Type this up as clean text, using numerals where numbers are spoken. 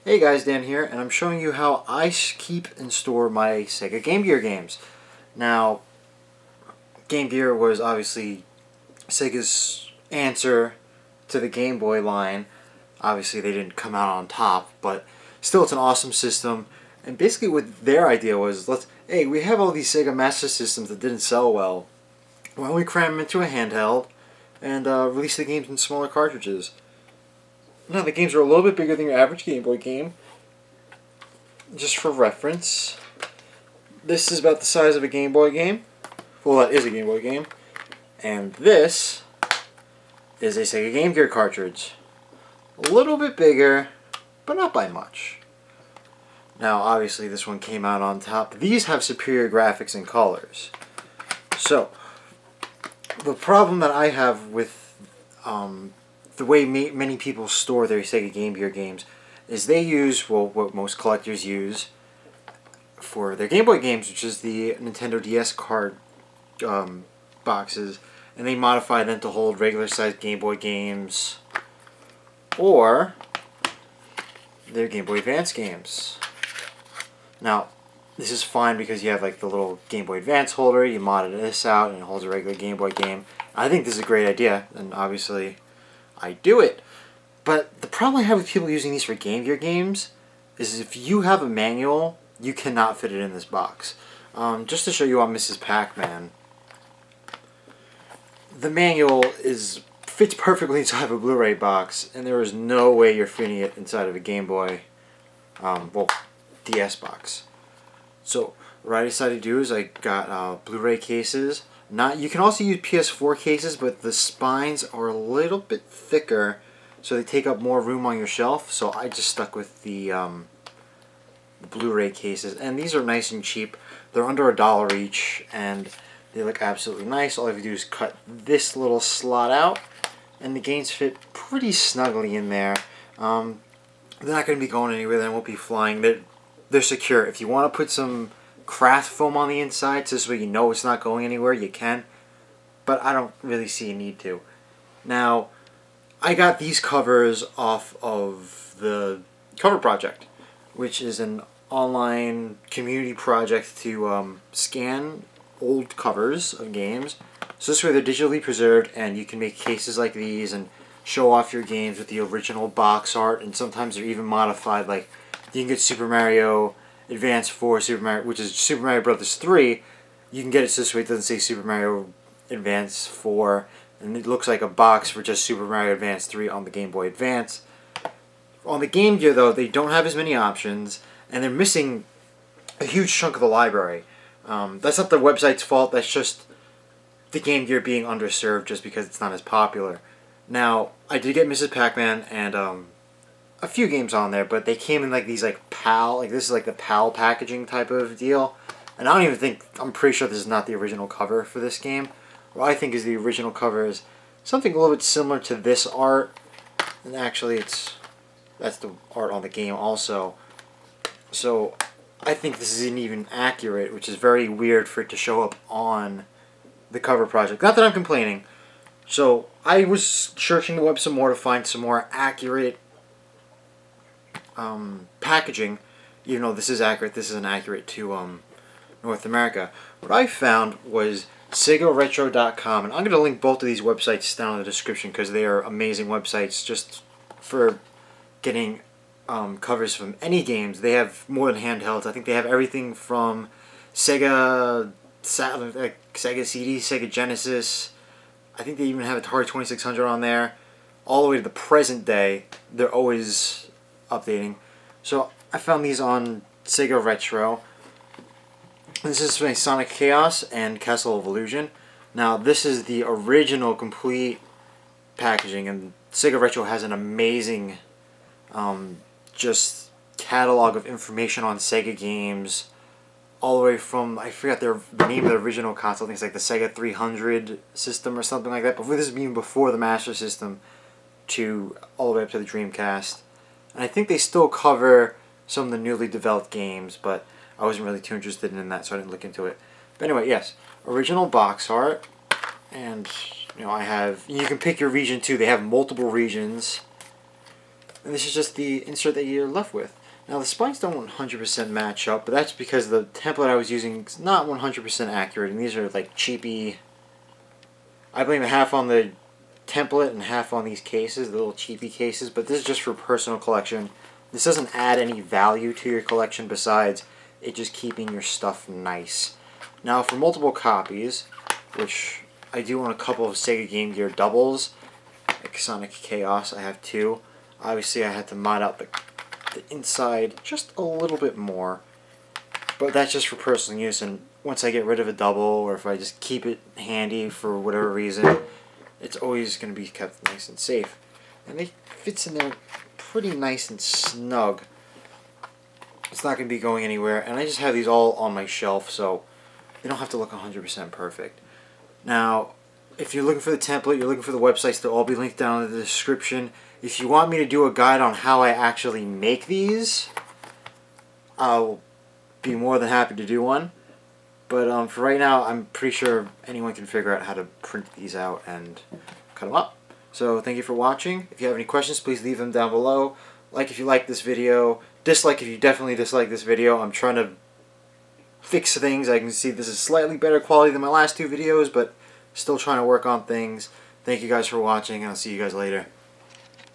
Hey guys, Dan here, and I'm showing you how I keep and store my Sega Game Gear games. Now, Game Gear was obviously Sega's answer to the Game Boy line. Obviously, they didn't come out on top, but still, it's an awesome system. And basically, what their idea was, hey, we have all these Sega Master Systems that didn't sell well. Why don't we cram them into a handheld and release the games in smaller cartridges? Now, the games are a little bit bigger than your average Game Boy game. Just for reference, this is about the size of a Game Boy game. Well, that is a Game Boy game. And this is a Sega Game Gear cartridge. A little bit bigger, but not by much. Now, obviously, this one came out on top. These have superior graphics and colors. So, the problem that I have with the way many people store their Sega Game Gear games is they use, well, what most collectors use for their Game Boy games, which is the Nintendo DS card boxes, and they modify them to hold regular-sized Game Boy games or their Game Boy Advance games. Now, this is fine because you have like the little Game Boy Advance holder, you mod this out, and it holds a regular Game Boy game. I think this is a great idea, and obviously I do it. But the problem I have with people using these for Game Gear games is if you have a manual, you cannot fit it in this box. Just to show you on Mrs. Pac-Man, the manual fits perfectly inside of a Blu-ray box, and there is no way you're fitting it inside of a Game Boy, DS box. So what I decided to do is I got Blu-ray cases. You can also use PS4 cases, but the spines are a little bit thicker, so they take up more room on your shelf. So I just stuck with the Blu-ray cases, and these are nice and cheap. They're under $1 each, and they look absolutely nice. All I have to do is cut this little slot out, and the games fit pretty snugly in there. They're not going to be going anywhere. They won't be flying. They're secure. If you want to put some craft foam on the inside, so this way you know it's not going anywhere, you can. But I don't really see a need to. Now, I got these covers off of the Cover Project, which is an online community project to scan old covers of games. So this way they're digitally preserved, and you can make cases like these and show off your games with the original box art, and sometimes they're even modified. Like, you can get Super Mario Advance 4, which is Super Mario Brothers 3. You can get it so this way it doesn't say Super Mario Advance 4, and it looks like a box for just Super Mario Advance 3 on the Game Boy Advance. On the Game Gear, though, they don't have as many options, and they're missing a huge chunk of the library. That's not the website's fault, that's just the Game Gear being underserved just because it's not as popular. Now, I did get Mrs. Pac-Man and a few games on there, but they came in like these PAL, this is like the PAL packaging type of deal. And I'm pretty sure this is not the original cover for this game. What I think is the original cover is something a little bit similar to this art. And actually that's the art on the game also. So I think this isn't even accurate, which is very weird for it to show up on the Cover Project. Not that I'm complaining. So I was searching the web some more to find some more accurate packaging. Even though this is accurate, this isn't accurate to North America. What I found was SegaRetro.com, and I'm going to link both of these websites down in the description because they are amazing websites just for getting covers from any games. They have more than handhelds. I think they have everything from Sega CD, Sega Genesis. I think they even have Atari 2600 on there. All the way to the present day. They're always updating. So I found these on Sega Retro. This is from Sonic Chaos and Castle of Illusion. Now this is the original complete packaging, and Sega Retro has an amazing just catalog of information on Sega games, all the way from, I forgot the name of the original console, I think it's like the Sega 300 system or something like that, but this is even before the Master System, to all the way up to the Dreamcast. And I think they still cover some of the newly developed games, but I wasn't really too interested in that, so I didn't look into it. But anyway, yes, original box art, and you can pick your region too. They have multiple regions. And this is just the insert that you're left with. Now the spines don't 100% match up, but that's because the template I was using is not 100% accurate, and these are like cheapy. I blame half on the template and half on these cases, the little cheapy cases, but this is just for personal collection. This doesn't add any value to your collection besides it just keeping your stuff nice. Now for multiple copies, which I do own a couple of Sega Game Gear doubles, like Sonic Chaos, I have 2. Obviously I had to mod out the inside just a little bit more, but that's just for personal use, and once I get rid of a double or if I just keep it handy for whatever reason, it's always going to be kept nice and safe. And it fits in there pretty nice and snug. It's not going to be going anywhere, and I just have these all on my shelf so they don't have to look 100% perfect. Now, if you're looking for the template, you're looking for the websites, they'll all be linked down in the description. If you want me to do a guide on how I actually make these, I'll be more than happy to do one. But for right now, I'm pretty sure anyone can figure out how to print these out and cut them up. So thank you for watching. If you have any questions, please leave them down below. Like if you like this video. Dislike if you definitely dislike this video. I'm trying to fix things. I can see this is slightly better quality than my last 2 videos, but still trying to work on things. Thank you guys for watching, and I'll see you guys later.